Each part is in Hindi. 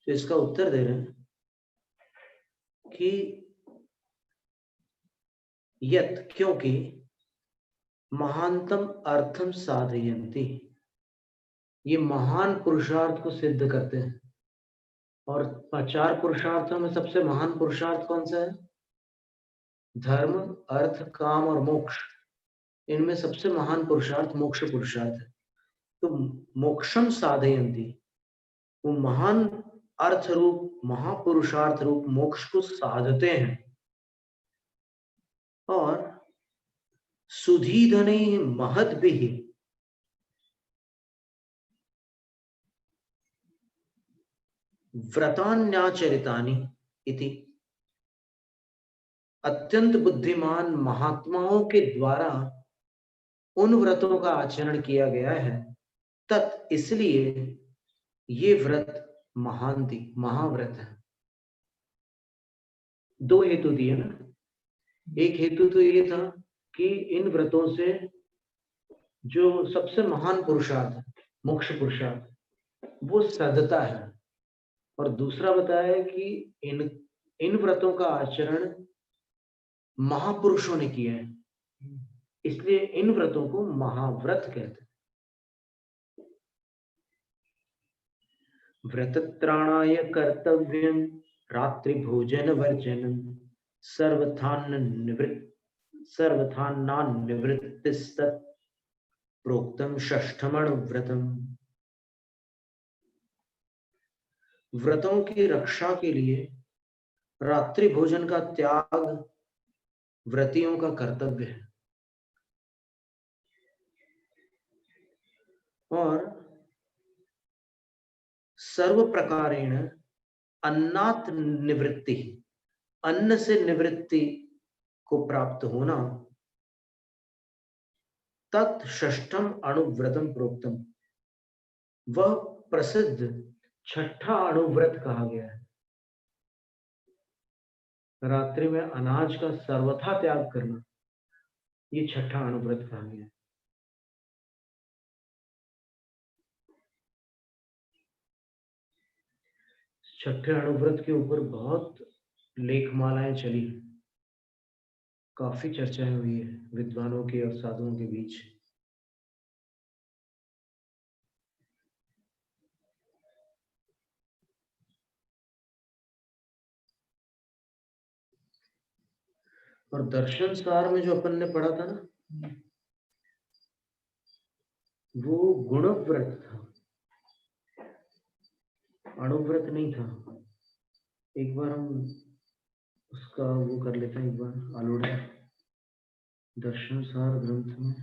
तो इसका उत्तर दे रहे हैं कि यत, क्योंकि महानतम अर्थम साधयन्ति, ये महान पुरुषार्थ को सिद्ध करते हैं। और 4 पुरुषार्थों में सबसे महान पुरुषार्थ कौन सा है? धर्म, अर्थ, काम और मोक्ष। इनमें सबसे महान पुरुषार्थ मोक्ष पुरुषार्थ है। तो मोक्षम साधयन्ति, वो महान अर्थ रूप, महापुरुषार्थ रूप मोक्ष को साधते हैं। और सुधीधने महद्भिः व्रतान्याचरितानि इति, अत्यंत बुद्धिमान महात्माओं के द्वारा उन व्रतों का आचरण किया गया है। तत्, इसलिए ये व्रत महांति, महाव्रत है। 2 हेतु दिए ना। एक हेतु तो ये था कि इन व्रतों से जो सबसे महान पुरुषार्थ है, मोक्ष पुरुषार्थ, वो सधता है। और दूसरा बताया कि इन व्रतों का आचरण महापुरुषों ने किया है, इसलिए इन व्रतों को महाव्रत कहते हैं। व्रतत्राणाय कर्तव्यं रात्रि भोजन वर्जनम सर्वथान्नानिवृत्तिस्तत् प्रोक्तम षष्ठमणुव्रतम। व्रतों की रक्षा के लिए रात्रि भोजन का त्याग व्रतियों का कर्तव्य है। और सर्व प्रकारेण अन्नात् निवृत्ति, अन्न से निवृत्ति को प्राप्त होना, तत् षष्ठम अणुव्रतम प्रोक्तम, वह प्रसिद्ध 6ठा अणुव्रत कहा गया है। रात्रि में अनाज का सर्वथा त्याग करना, ये 6ठा अणुव्रत कहा गया है। छठे अणुव्रत के ऊपर बहुत लेखमालाएं चली, काफी चर्चाएं हुई है विद्वानों के और साधुओं के बीच। और दर्शन सार में जो अपन ने पढ़ा था ना, वो गुणव्रत था, अणुव्रत नहीं था। एक बार हम उसका वो कर लेते हैं, एक बार आलोड़ा दर्शन सार ग्रंथ में।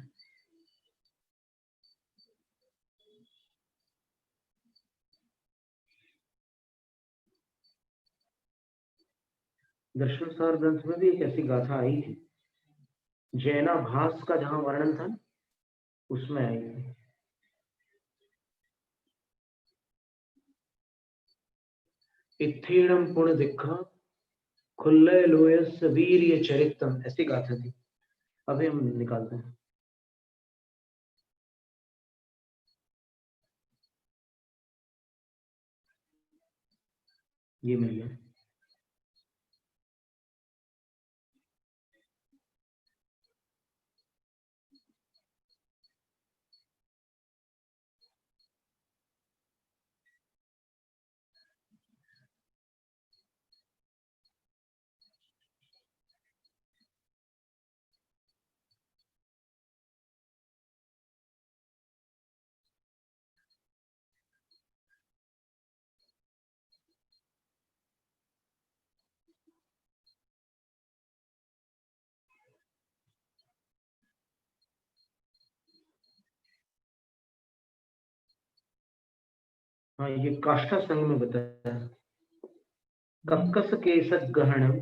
दर्शन सार ग्रंथ में भी एक ऐसी गाथा आई थी, जैनाभास का जहां वर्णन था उसमें आई थी। इत्थीणम पुण्य दिखा खुल्लय लोयस वीर्य चरितम, ऐसी गाथा थी। अभी हम निकालते हैं। ये मिल गया। हाँ, ये काष्ठा संघ में बताया। कक्कस केसद गहनम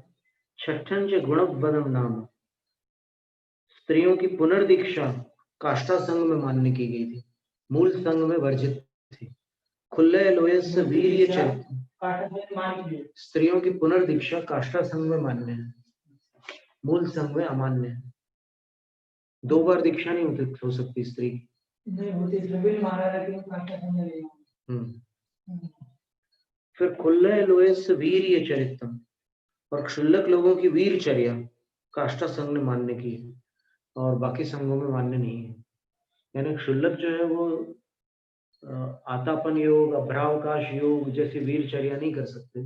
छठन च गुणवदम नाम, स्त्रियों की पुनर्दीक्षा काष्ठा संघ में मान्य की गई थी, मूल संघ में वर्जित थी। खुल्ले लोयस वीर्य चरित, स्त्रियों की पुनर्दीक्षा काष्ठा संघ में मान्य है, मूल संघ में अमान्य है। 2 बार दीक्षा नहीं हो सकती स्त्री की। नहीं होती, सभी महाराजा की काष्ठा संघ में। फिर खुल्ले लोएस वीर्य चरितम, और क्षुल्लक लोगों की वीरचर्या काष्ठा संघ ने मान्य की है और बाकी संघों में मान्य नहीं है। यानी क्षुल्लक जो है वो आतापन योग, अभ्रावकाश योग जैसी वीरचर्या नहीं कर सकते,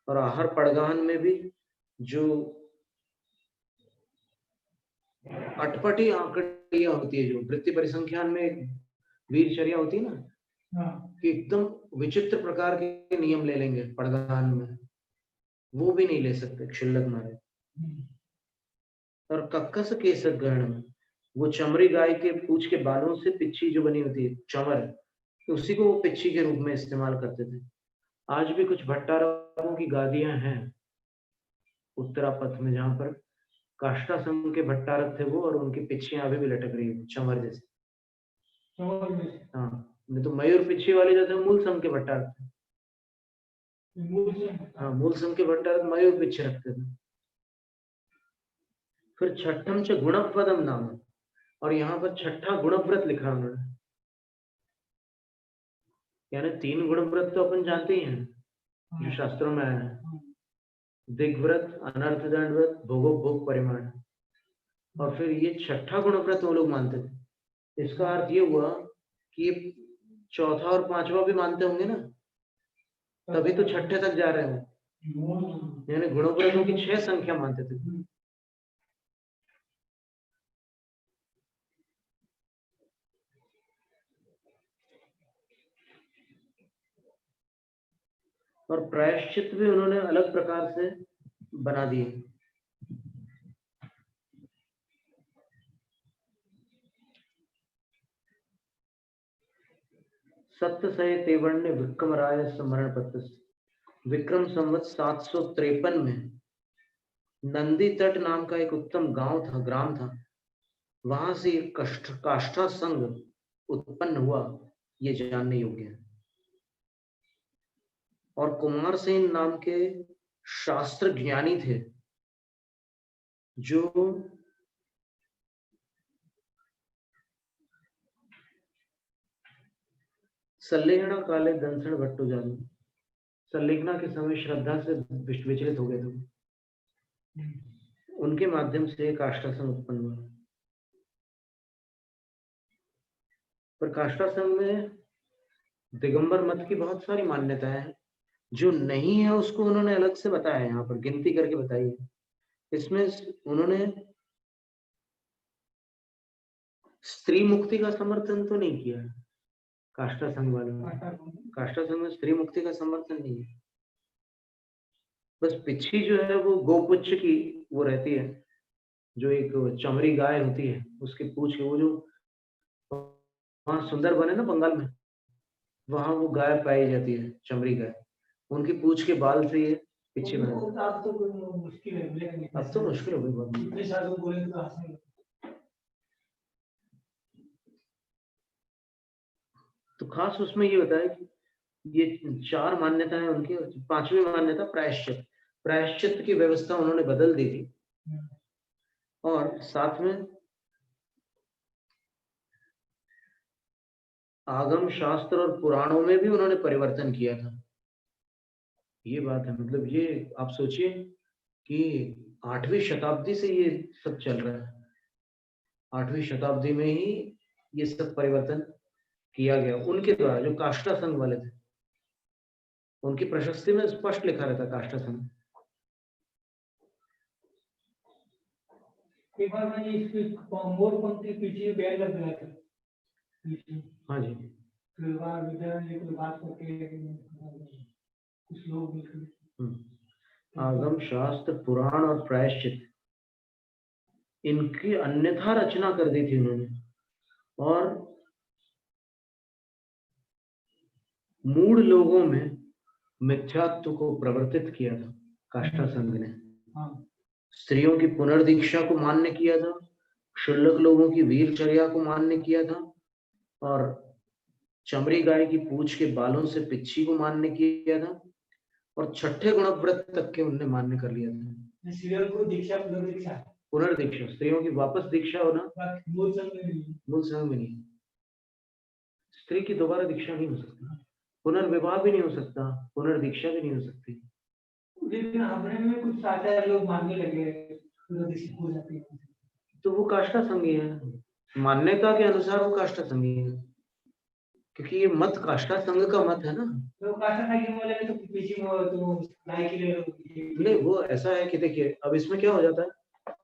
और आहार पड़गाहन में भी जो अटपटी आंकड़ियां होती है, जो वृत्ति परिसंख्यान में वीरचर्या होती है ना, कि एकदम विचित्र प्रकार के नियम ले लेंगे पड़गाहन में, वो भी नहीं ले सकते क्षुल्लक मारे। और कक्कस केसर गहन में वो चमड़ी गाय के पूंछ के बालों से पिच्छी जो बनी होती है चमर, तो उसी को वो पिच्छी के रूप में इस्तेमाल करते थे। आज भी कुछ भट्टारकों की गादियां हैं उत्तरापथ में, जहां पर काष्ठा संघ के भट्टारक थे वो, और उनकी पिच्छियां अभी भी लटक रही है चमर जैसे। हाँ, नहीं तो मयूर पिच्छी वाले जो थे मूल संघ के भट्टारक थे। हाँ, मूल संघ के भट्टारक मयूर पिच्छी रखते थे। फिर छठम च गुणपदम नाम, और यहाँ पर छठा गुणव्रत लिखा उन्होंने। यानी 3 गुणव्रत तो अपन जानते ही हैं जो शास्त्रों में आया है, दिग्व्रत, अनर्थ दंडव्रत, भोगोपभोग परिमाण, और फिर ये छठा गुणव्रत वो लोग मानते थे। इसका अर्थ ये हुआ कि ये चौथा और पांचवा भी मानते होंगे ना, तभी तो छठे तक जा रहे हो। यानी गुणव्रतों की 6 संख्या मानते थे। और प्रायश्चित भी उन्होंने अलग प्रकार से बना दिए। सत्य सहे तेवण्य विक्रम राय स्मरण पत्र, विक्रम संवत 753 में नंदी तट नाम का एक उत्तम गांव था, ग्राम था, वहां से काष्ठा संघ उत्पन्न हुआ, ये जानने योग्य है। और कुमार सेन नाम के शास्त्र ज्ञानी थे, जो सल्लेखना काले दंसण भट्टो जादू, सल्लेखना के समय श्रद्धा से विचलित हो गए थे, उनके माध्यम से काष्ठा संघ उत्पन्न हुआ। पर काष्ठा संघ में दिगंबर मत की बहुत सारी मान्यताएं हैं, जो नहीं है उसको उन्होंने अलग से बताया है, यहाँ पर गिनती करके बताई है। इसमें उन्होंने स्त्री मुक्ति का समर्थन तो नहीं किया है काष्ठा संघ वालों ने। काष्ठा संघ में स्त्री मुक्ति का समर्थन नहीं है, बस पिच्छी जो है वो गोपुच्छ की वो रहती है, जो एक चमड़ी गाय होती है उसके पूछ के, वो जो वहां सुंदरबन है ना बंगाल में, वहां वो गाय पाई जाती है चमड़ी गाय, उनकी पूछ के बाल से ये पिच्छी बना। अब तो मुश्किल हो गई बहुत। तो खास उसमें ये बताया कि ये 4 मान्यताएं उनकी, 5वीं मान्यता प्रायश्चित, प्रायश्चित की व्यवस्था उन्होंने बदल दी थी, और साथ में आगम शास्त्र और पुराणों में भी उन्होंने परिवर्तन किया था। ये बात है, मतलब ये आप सोचिए कि 8वीं शताब्दी से ये सब चल रहा है, 8वीं शताब्दी में ही ये सब परिवर्तन किया गया उनके द्वारा, जो काष्ठा संघ वाले थे। उनकी प्रशस्ति में स्पष्ट लिखा रहता काष्ठा संघ। एक बार मैंने इसकी मोरपंखी पीछे बैग लग गया था। हाँ जी, बात करके कुछ लोग आगम शास्त्र पुराण और प्रायश्चित इनकी अन्यथा रचना कर दी थी उन्होंने, और मूढ़ लोगों में मिथ्यात्व को प्रवर्तित किया था काष्ठा संघ ने। स्त्रियों की पुनर्दीक्षा को मान्य किया था, क्षुल्लक लोगों की वीरचर्या को मान्य किया था, और चमड़ी गाय की पूंछ के बालों से पिच्छी को मान्य किया था, और छठे गुणव्रत तक के उन्होंने मान्य कर लिया था। पुनर्दीक्षा, स्त्रियों की वापस दीक्षा होना मूल संघ में नहीं, स्त्री की दोबारा दीक्षा नहीं हो सकती, पुनर्विवाह भी नहीं हो सकता, पुनर्दीक्षा भी नहीं हो सकती। लेकिन हमने में कुछ आचार्य लोग मानने लगे पुनर्दीक्षा हो जाती है, तो वो काष्ठा संघी है, मान्यता के अनुसार वो काष्ठा संघी है, क्योंकि ये मत काष्ठा संघ का मत है ना। तो काष्ठा संघी बोले तो पीछे में तो लाइक ले लो नहीं, वो ऐसा है कि देखिए अब इसमें क्या हो जाता है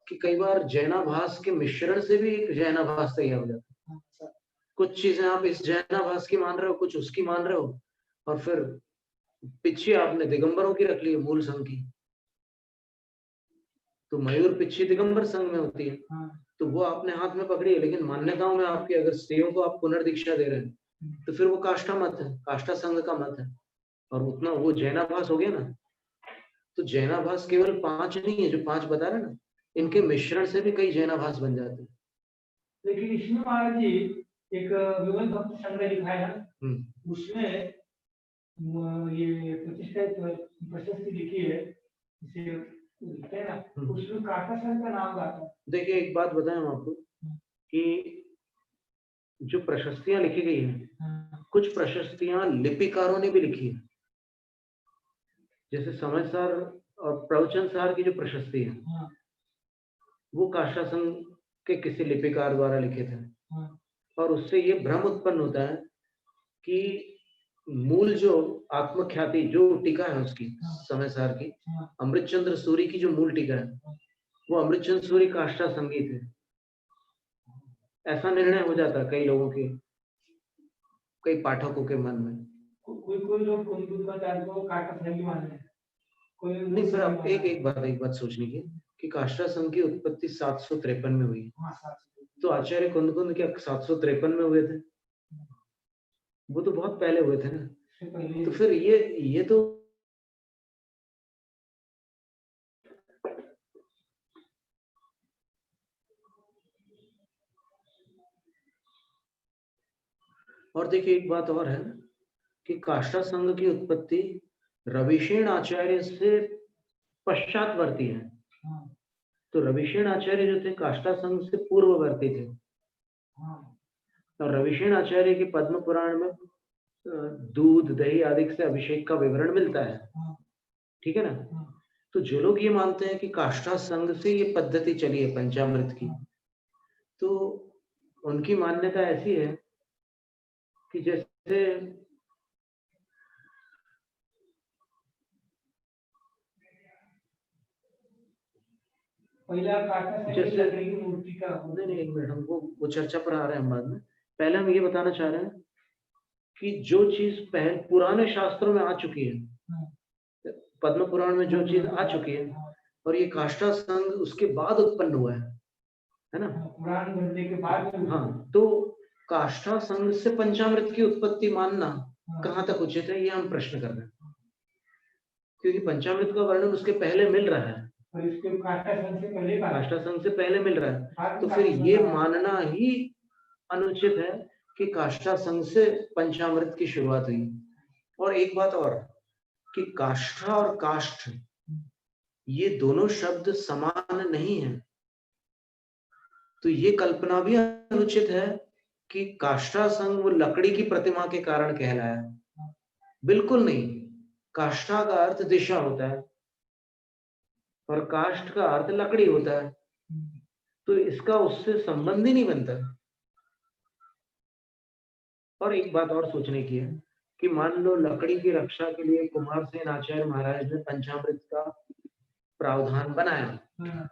कि कई बार जैनाभास के मिश्रण से भी एक जैनाभास तैयार हो जाता है। कुछ चीजें आप इस जैनाभास की मान रहे हो, कुछ उसकी मान रहे हो, और फिर पिच्छी आपने दिगंबरों की रख ली है मूल संघ की। तो मयूर पिच्छी दिगंबर संघ में होती है, तो वो आपने हाथ में पकड़ी है, लेकिन मान्यताओं में आपकी अगर स्त्रियों को आप पुनर्दीक्षा दे रहे हैं तो फिर वो काष्ठा मत है, काष्ठा संघ का मत है, और उतना वो जैनाभास हो गया ना। तो जैनाभास केवल 5 नहीं है जो 5 बता रहे ना, इनके मिश्रण से भी कई जैनाभास बन जाते हैं। लेकिन इसमें महाराज जी एक विमल भक्त संग्रह लिखा है ना, उसमें ये प्रतिष्ठा प्रशस्ति लिखी है, इसे लिखते हैं ना, उसमें काष्ठा संघ का नाम आता है। देखिए एक बात बताएं हम आपको कि जो प्रशस्तियां लिखी गई है, कुछ प्रशस्तियां लिपिकारों ने भी लिखी है, जैसे समय सार और प्रवचन सार की जो प्रशस्ति है वो काष्ठा संघ के किसी लिपिकार द्वारा लिखे थे, और उससे ये भ्रम उत्पन्न होता है कि मूल जो आत्मख्याति जो टीका है उसकी समय सार की, अमृतचंद्र सूरी की जो मूल टीका है वो अमृतचंद्र सूरी काष्ठा संघी थे। ऐसा निर्णय हो जाता है कई लोगों के, कई पाठकों के मन में। कोई लोग काष्ठा संघी मान रहे हैं, कोई नहीं, फिर अब एक बात सोचने की कि काष्ठा संघ की उत्पत्ति 753 में हुई, तो आचार्य कुंदकुंद क्या 753 में हुए थे? वो तो बहुत पहले हुए थे ना। तो फिर ये तो और देखिए एक बात और है कि काष्ठा संघ की उत्पत्ति रविशेन आचार्य से पश्चातवर्ती है। तो रविशेन आचार्य जो थे काष्ठा संघ से पूर्ववर्ती थे, और रविशेन आचार्य के पद्म पुराण में दूध दही आदि से अभिषेक का विवरण मिलता है, ठीक है ना। तो जो लोग ये मानते हैं कि काष्ठा संघ से ये पद्धति चली है पंचामृत की, तो उनकी मान्यता ऐसी है कि जैसे लकड़ी की मूर्ति का नहीं एक मिनट, हमको वो चर्चा पर आ रहे हैं बाद में। पहले हम ये बताना चाह रहे हैं कि जो चीज पहले पुराने शास्त्रों में आ चुकी है, पद्म पुराण में जो चीज आ चुकी है, और ये काष्ठा संघ उसके बाद उत्पन्न हुआ है ना, पुराण बनने के बाद। हाँ, तो काष्ठा संघ से पंचामृत की उत्पत्ति मानना कहाँ तक उचित है, ये हम प्रश्न कर रहे हैं, क्योंकि पंचामृत का वर्णन उसके पहले मिल रहा है, काष्ठा संघ से पहले मिल रहा है। तो फिर ये मानना ही अनुचित है कि काष्ठा संघ से पंचामृत की शुरुआत हुई। और एक बात और कि काष्ठा और काष्ठ ये दोनों शब्द समान नहीं है, तो ये कल्पना भी अनुचित है कि काष्ठा संघ वो लकड़ी की प्रतिमा के कारण कहलाया, बिल्कुल नहीं। काष्ठा का अर्थ दिशा होता है और काष्ठ का अर्थ लकड़ी होता है, तो इसका उससे संबंध ही नहीं बनता। और एक बात और सोचने की है कि मान लो लकड़ी की रक्षा के लिए कुमारसेन आचार्य महाराज ने पंचामृत का प्रावधान बनाया,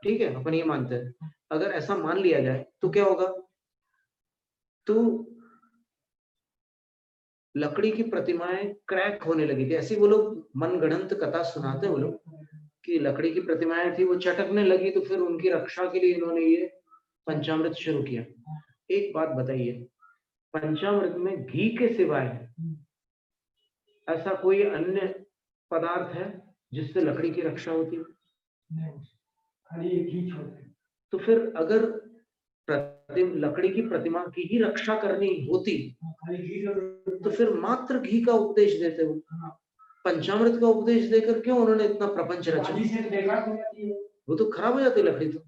ठीक है, अपन ये मानते हैं। अगर ऐसा मान लिया जाए तो क्या होगा, तो लकड़ी की प्रतिमाएं क्रैक होने लगी थी, ऐसी वो लोग मनगढ़ंत कथा सुनाते हैं वो लोग कि लकड़ी की प्रतिमाएं थी वो चटकने लगी, तो फिर उनकी रक्षा के लिए इन्होंने ये पंचामृत शुरू किया। एक बात बताइए, पंचामृत में घी के सिवाय ऐसा कोई अन्य पदार्थ है जिससे लकड़ी की रक्षा होती है? तो फिर अगर लकड़ी की प्रतिमा की ही रक्षा करनी होती तो फिर मात्र घी का उपदेश देते हो, पंचामृत का उपदेश देकर क्यों उन्होंने इतना प्रपंच रचा? वो तो खराब हो जाती लकड़ी। तो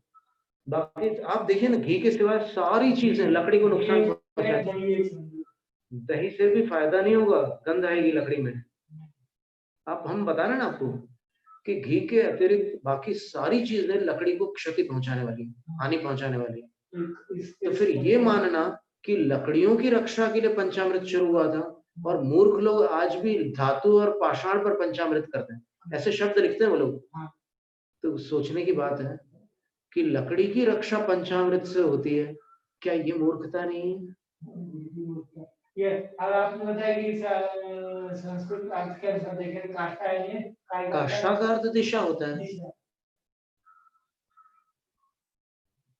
बाकी आप देखिए ना, घी के सिवाय सारी चीजें लकड़ी को नुकसान पहुंचाती। दही से भी फायदा नहीं होगा, गंध आएगी लकड़ी में। आप हम बता रहे ना आपको कि घी के अतिरिक्त बाकी सारी चीजें लकड़ी को क्षति पहुंचाने वाली, हानि पहुंचाने वाली। तो फिर ये मानना कि लकड़ियों की रक्षा के लिए पंचामृत शुरू हुआ था, और मूर्ख लोग आज भी धातु और पाषाण पर पंचामृत करते हैं, ऐसे शब्द लिखते हैं वो लोग। तो सोचने की बात है कि लकड़ी की रक्षा पंचामृत से होती है, क्या ये मूर्खता नहीं है? ये अब आपने बताया कि संस्कृत अर्थ के अनुसार देखें काष्ठा है, ये काष्ठा का अर्थ दिशा होता है,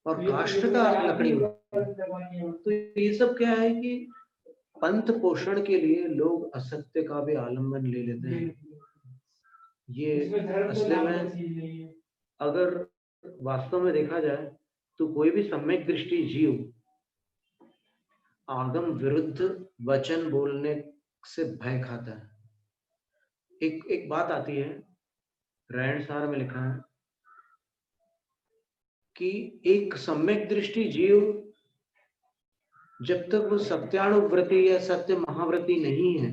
और काष्ठ का अर्थ लकड़ी होता है। तो ये सब क्या है कि पंथ पोषण के लिए लोग असत्य का भी आलम्बन ले लेते हैं। ये असली में अगर वास्तव में देखा जाए तो कोई भी सम्यक दृष्टि जीव आगम विरुद्ध वचन बोलने से भय खाता है। एक बात आती है, रहनसार में लिखा है कि एक सम्यक दृष्टि जीव जब तक वो सत्यानुव्रति या सत्य महाव्रति नहीं है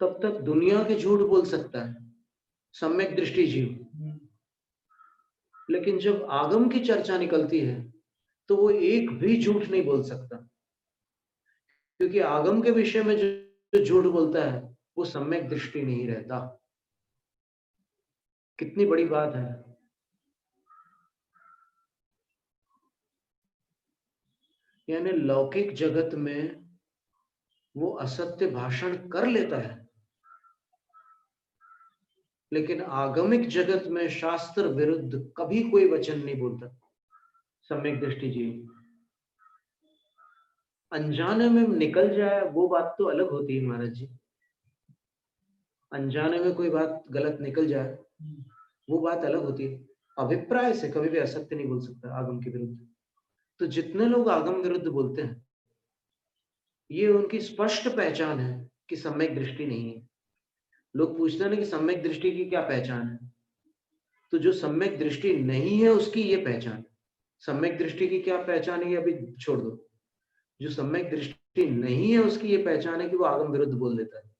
तब तक दुनिया के झूठ बोल सकता है, सम्यक दृष्टि जीव। लेकिन जब आगम की चर्चा निकलती है तो वो एक भी झूठ नहीं बोल सकता, क्योंकि आगम के विषय में जो झूठ बोलता है वो सम्यक दृष्टि नहीं रहता। कितनी बड़ी बात है। यानी लौकिक जगत में वो असत्य भाषण कर लेता है, लेकिन आगमिक जगत में शास्त्र विरुद्ध कभी कोई वचन नहीं बोलता सम्यक दृष्टि जीव। अनजाने में निकल जाए वो बात तो अलग होती है महाराज जी, अनजाने में कोई बात गलत निकल जाए वो बात अलग होती है। अभिप्राय से कभी भी असत्य नहीं बोल सकता आगम के विरुद्ध। तो जितने लोग आगम विरुद्ध बोलते हैं ये उनकी स्पष्ट पहचान है कि सम्यक दृष्टि नहीं है। लोग पूछते हैं ना कि सम्यक दृष्टि की क्या पहचान है, तो जो सम्यक दृष्टि नहीं है उसकी ये पहचान। सम्यक दृष्टि की क्या पहचान है ये अभी छोड़ दो, जो सम्यक दृष्टि नहीं है उसकी ये पहचान है कि वो आगम विरुद्ध बोल देता है।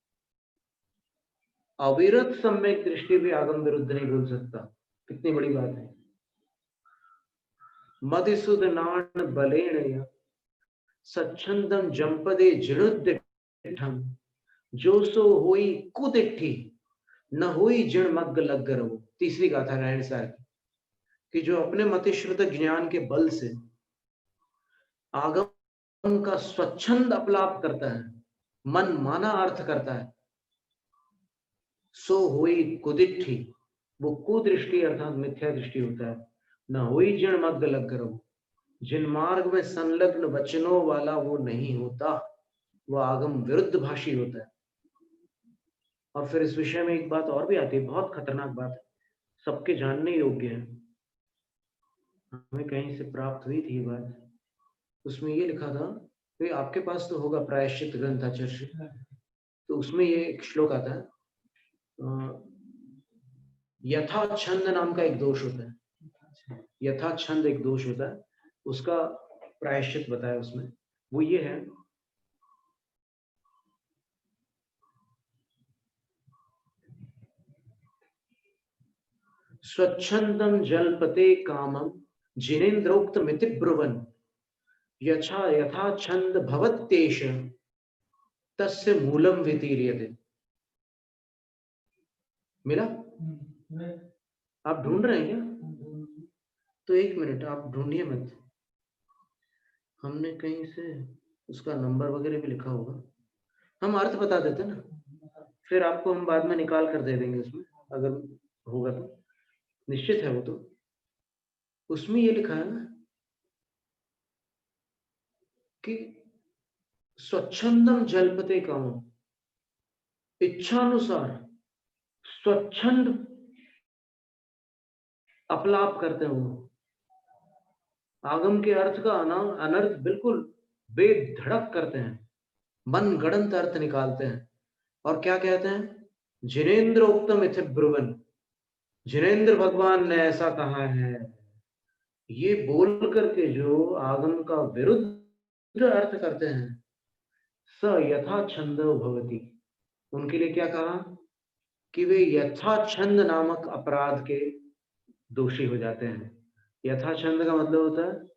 अविरत सम्यक दृष्टि भी आगम विरुद्ध नहीं बोल सकता। कितनी बड़ी बात है। मदिसुद नाण बलेण सच्छंदम जंपदे जिणुद्दिठम जो सो होई कुदिट्ठी न होई जिण मग्ग लग्ग रहो। तीसरी गाथा नारायण सार की, कि जो अपने मतिश्रुत ज्ञान के बल से आगम का स्वच्छंद अपलाप करता है, मन माना अर्थ करता है, सो होई कुदिट्ठी, वो कुदृष्टि अर्थात मिथ्या दृष्टि होता है। न होई जिण मग्ग लग्ग रहो, जिन मार्ग में संलग्न वचनों वाला वो नहीं होता, वो आगम विरुद्ध भाषी होता है। और फिर इस विषय में एक बात और भी आती है, बहुत खतरनाक बात है, सबके जानने योग्य है, हमें कहीं से प्राप्त हुई थी ये बात। उसमें ये लिखा था, तो आपके पास तो होगा प्रायश्चित ग्रंथ आचार्य, तो उसमें ये एक श्लोक आता है, यथा छंद नाम का एक दोष होता है। यथा छंद एक दोष होता है, उसका प्रायश्चित बताया उसमें। वो ये है, स्वच्छंदम जलपते कामम जिनेन्द्रोक्त मिति ब्रुवन यथा यथा छंद भवत्येष तस्य मूलम वितीर्यते। मिला? आप ढूंढ रहे हैं क्या? तो एक मिनट आप ढूंढिए मत, हमने कहीं से उसका नंबर वगैरह भी लिखा होगा, हम अर्थ बता देते ना, फिर आपको हम बाद में निकाल कर दे देंगे उसमें, अगर होगा तो निश्चित है वो। तो उसमें ये लिखा है ना कि स्वच्छंदम जलपते कामम, इच्छानुसार स्वच्छंद अपलाप करते हैं वो। आगम के अर्थ का अनर्थ बिल्कुल बेधड़क करते हैं, मन गणंत अर्थ निकालते हैं, और क्या कहते हैं, जिनेन्द्र उक्तम इति ब्रुवन, जिनेन्द्र भगवान ने ऐसा कहा है, ये बोल करके जो आगम का विरुद्ध अर्थ करते हैं, स यथा छंदो भवति, उनके लिए क्या कहा कि वे यथाछंद नामक अपराध के दोषी हो जाते हैं। यथाछंद का मतलब होता है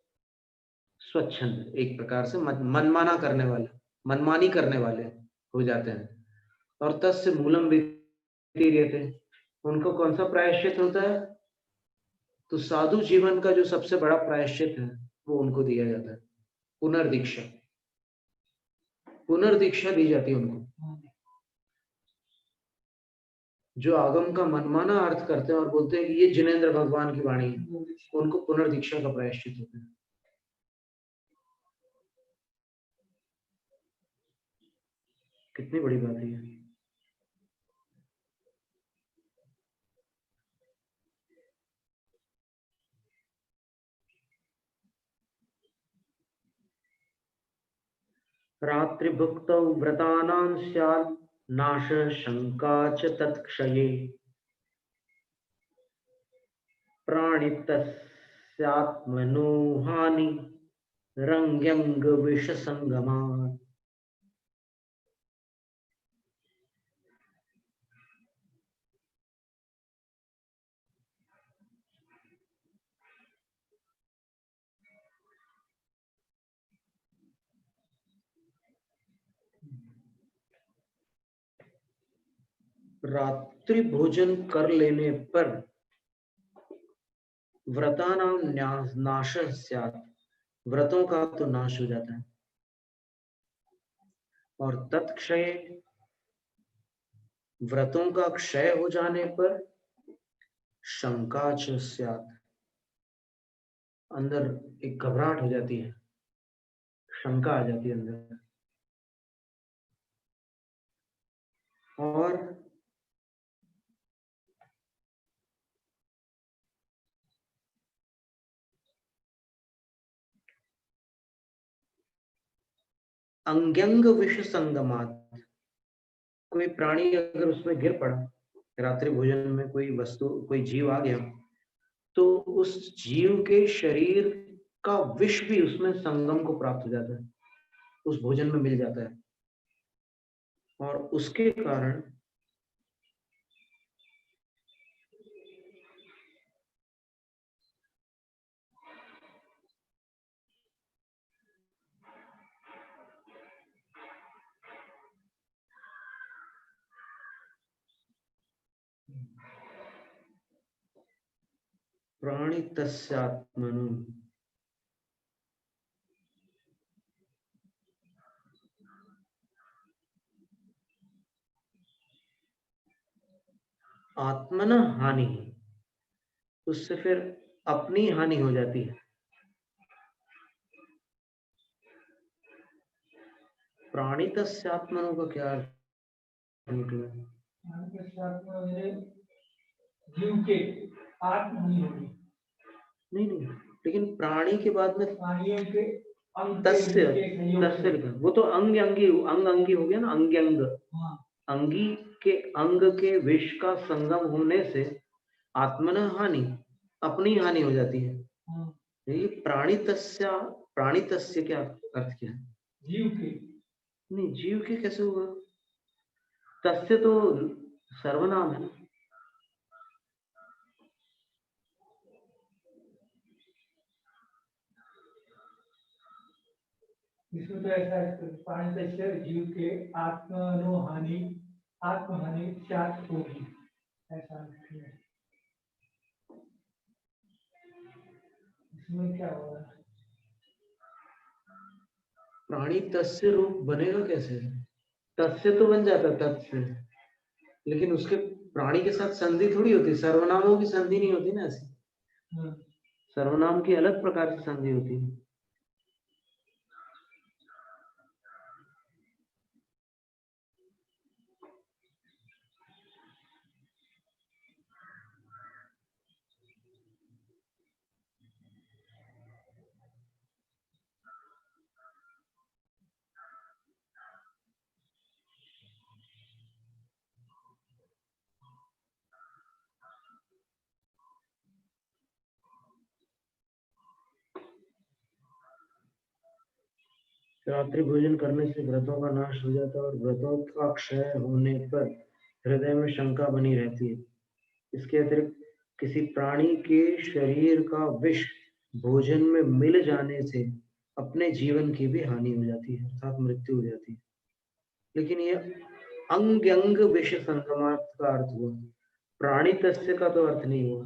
स्वच्छंद, एक प्रकार से मनमाना करने वाले, मनमानी करने वाले हो जाते हैं। और तस्य मूलम वितीर्यते, उनको कौन सा प्रायश्चित होता है? तो साधु जीवन का जो सबसे बड़ा प्रायश्चित है वो उनको दिया जाता है, पुनर्दीक्षा। पुनर्दीक्षा दी जाती है उनको। जो आगम का मनमाना अर्थ करते हैं और बोलते हैं कि ये जिनेंद्र भगवान की वाणी है, उनको पुनर्दीक्षा का प्रायश्चित होता है। कितनी बड़ी बात है ये। रात्रिभुक्तौ व्रतानां स्यात् नाश शंका च तत्क्षये, प्राणितस्यात्मनो हानि रंग्यंग विष संगमात्। रात्रि भोजन कर लेने पर व्रतानां नाश स्यात्, व्रतों का तो नाश हो जाता है। और तत्क्षय, व्रतों का क्षय हो जाने पर शंका च स्यात्, अंदर एक घबराहट हो जाती है, शंका आ जाती है अंदर। और अंग्यंग विष संगमात, कोई प्राणी अगर उसमें गिर पड़ा, रात्रि भोजन में कोई वस्तु, कोई जीव आ गया, तो उस जीव के शरीर का विष भी उसमें संगम को प्राप्त हो जाता है, उस भोजन में मिल जाता है। और उसके कारण प्राणी तस्यात्मनु, आत्मना हानि, उससे फिर अपनी हानि हो जाती है। प्राणी तस्यात्मनु का क्या निकला? जीव के आत्म नहीं होगी। नहीं नहीं, लेकिन प्राणी के बाद में प्राणियों के तस्य, तस्य लिखा, वो तो अंग अंगी, अंग अंगी हो गया ना, अंग अंग। अंगी के अंग के विष का संगम होने से आत्मन हानि, अपनी हानि हो जाती है। ये प्राणी तस्य क्या अर्थ क्या है? जीव के। नहीं, जीव के कैसे होगा? तस्य तो सर्वनाम है। इसमें तो ऐसा है, प्राणी तस्य जीव के आत्मनो हानि, आत्महानि स्यात् होगी, ऐसा है। इसमें क्या होगा? प्राणी तस्य रूप बनेगा कैसे? तस्य तो बन जाता तत्स्य, लेकिन उसके प्राणी के साथ संधि थोड़ी होती, सर्वनामों की संधि नहीं होती ना ऐसी। सर्वनाम की अलग प्रकार से संधि होती है। रात्रि भोजन करने से व्रतों का नाश हो जाता है और व्रतों का क्षय होने पर हृदय में शंका बनी रहती है। इसके अतिरिक्त किसी प्राणी के शरीर का विष भोजन में मिल जाने से अपने जीवन की भी हानि हो जाती है, अर्थात मृत्यु हो जाती है। लेकिन ये अंग अंग विष संगमात का अर्थ हुआ, प्राणी तस्य का तो अर्थ नहीं हुआ।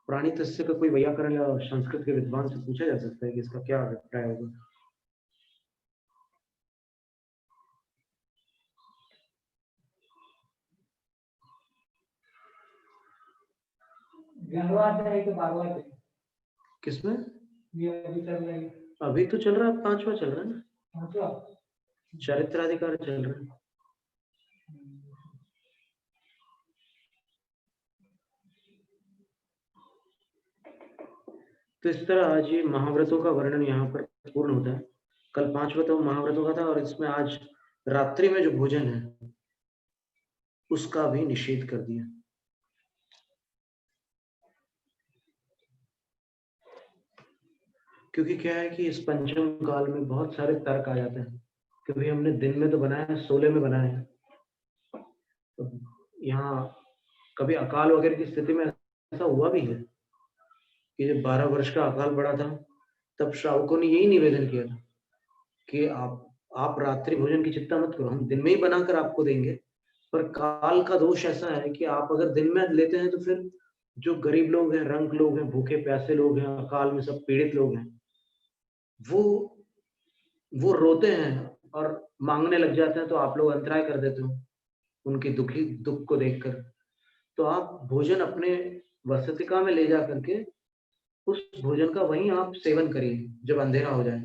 प्राणी तस्य का कोई व्याकरण या संस्कृत के विद्वान से पूछा जा सकता है कि इसका क्या अभिप्राय होगा। किसमें? ये अभी चल रहा है। अभी तो चल रहा है, 5वां चल रहा है ना, 5वां चरित्राधिकार चल रहा है। तो इस तरह आज ये महाव्रतों का वर्णन यहाँ पर पूर्ण होता है। कल 5 व्रतों महाव्रतों का था और इसमें आज रात्रि में जो भोजन है उसका भी निषेध कर दिया। क्योंकि क्या है कि इस पंचम काल में बहुत सारे तर्क आ जाते हैं कि भाई हमने दिन में तो बनाया है, 16 में बनाया है। तो यहाँ कभी अकाल वगैरह की स्थिति में ऐसा हुआ भी है कि जब 12 वर्ष का अकाल पड़ा था तब श्रावकों ने यही निवेदन किया था कि आप रात्रि भोजन की चिंता मत करो, हम दिन में ही बनाकर आपको देंगे। पर काल का दोष ऐसा है कि आप अगर दिन में लेते हैं तो फिर जो गरीब लोग हैं, रंक लोग हैं, भूखे प्यासे लोग हैं, अकाल में सब पीड़ित लोग हैं, वो रोते हैं और मांगने लग जाते हैं, तो आप लोग अंतराय कर देते हो उनकी दुख को देखकर। तो आप भोजन अपने वसतिका में ले जा करके उस भोजन का वहीं आप सेवन करिए जब अंधेरा हो जाए।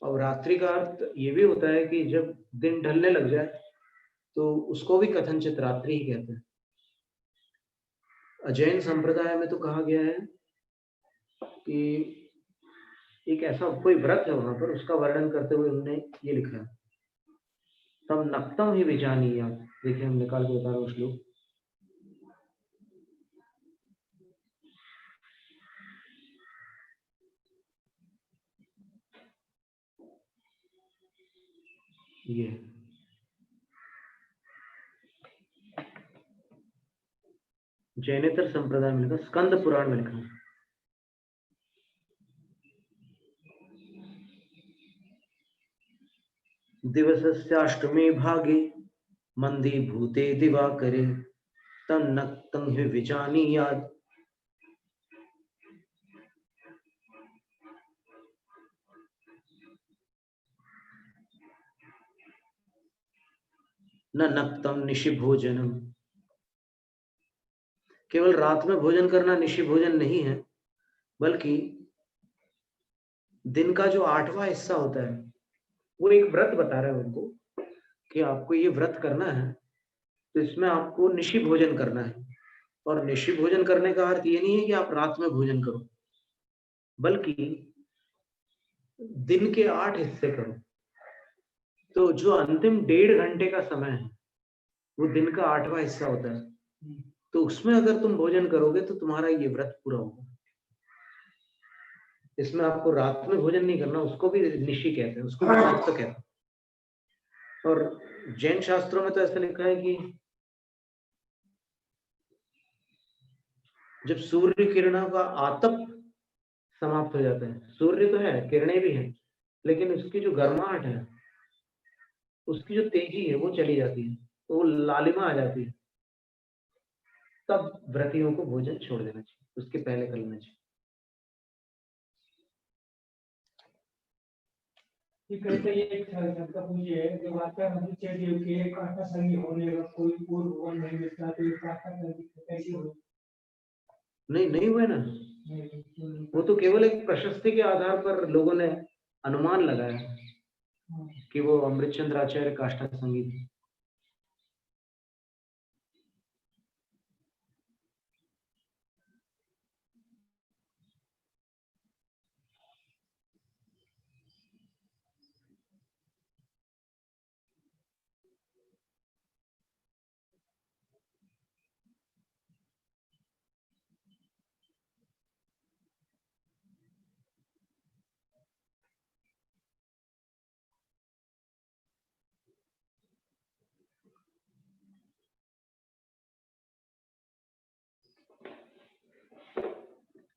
और रात्रि का अर्थ ये भी होता है कि जब दिन ढलने लग जाए तो उसको भी कथनचित रात्रि ही कहते हैं। जैन संप्रदाय में तो कहा गया है कि एक ऐसा कोई व्रत है वहां पर, उसका वर्णन करते हुए उन्होंने ये लिखा है, तम नक्तम ही विजानी। आप देखिए, हम निकाल के बता रहे हैं श्लोक। ये जैनेतर संप्रदाय में लिखा, स्कंद पुराण में लिखा है। दिवसस्याष्टमे भागे मंदी भूते दिवाकरे तम नक्तं हि विजानीयात्। न नक्तम निशि भोजनम। केवल रात में भोजन करना निशि भोजन नहीं है, बल्कि दिन का जो 8वां हिस्सा होता है, वो एक व्रत बता रहा है उनको कि आपको ये व्रत करना है, तो इसमें आपको निशि भोजन करना है। और निशि भोजन करने का अर्थ ये नहीं है कि आप रात में भोजन करो, बल्कि दिन के 8 हिस्से करो। तो जो अंतिम 1.5 घंटे का समय है वो दिन का 8वां हिस्सा होता है। तो उसमें अगर तुम भोजन करोगे तो तुम्हारा ये व्रत पूरा होगा। इसमें आपको रात में भोजन नहीं करना, उसको भी निशि कहते हैं, उसको भी व्रत कहते हैं। और जैन शास्त्रों में तो ऐसा लिखा है कि जब सूर्य किरणों का आतप समाप्त हो जाता है, सूर्य तो है, किरणें भी हैं, लेकिन उसकी जो गर्माहट है, उसकी जो तेजी है वो चली जाती है, तो वो लालिमा आ जाती है, तब व्रतियों को भोजन छोड़ देना चाहिए, उसके पहले कर लेना चाहिए। कहते ये शब्द पूछिए जो आता है मुझे चाहिए कि एक आटा संगी होने का कोई पूर्व वन नहीं मिलता, तो ये आटा कैसे हो? नहीं नहीं हुआ ना, वो तो केवल एक प्रशस्ति के आधार पर लोगों ने अनुमान लगाया कि वो अमृतचंद्र आचार्य काष्ठा संगीत।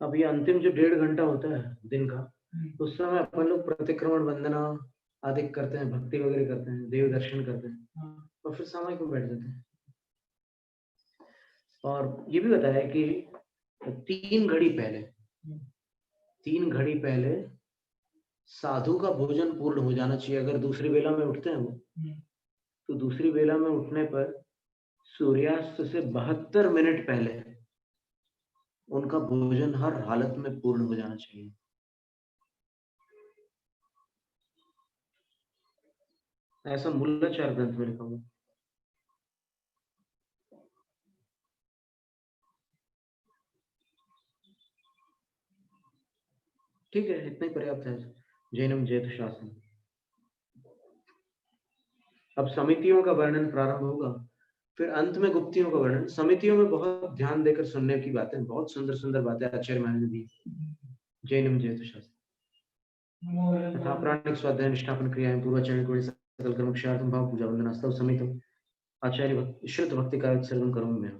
अब ये अंतिम जो 1.5 घंटा होता है दिन का, हम्म, उस समय अपन लोग प्रतिक्रमण वंदना आदि करते हैं, भक्ति वगैरह करते हैं, देव दर्शन करते हैं हाँ, और फिर सामायिक में बैठ जाते हैं। और ये भी बताया कि 3 घड़ी पहले, हम्म, 3 घड़ी पहले साधु का भोजन पूर्ण हो जाना चाहिए। अगर दूसरी वेला में उठते हैं वो, हम्म, तो दूसरी वेला में उठने पर सूर्यास्त से 72 मिनट पहले उनका भोजन हर हालत में पूर्ण हो जाना चाहिए। ऐसा मूलाचार ग्रंथ में लिखा हुआ। ठीक है, इतना ही पर्याप्त है। जैनम जैत शासन। अब समितियों का वर्णन प्रारंभ होगा, फिर अंत में गुप्तियों का वर्णन। समितियों में बहुत ध्यान देकर सुनने की बातें, बहुत सुंदर सुंदर बातें आचार्य महाराज ने दी। जैनम जैत शासन। तथा प्राणिक स्वाध्याय निष्ठापन क्रियाएं पूर्वाचरण को सकल कर्म क्षार्थम भाव पूजा वंदनास्तव समितम आचार्य शुद्ध भक्ति का सर्वम कर्म में।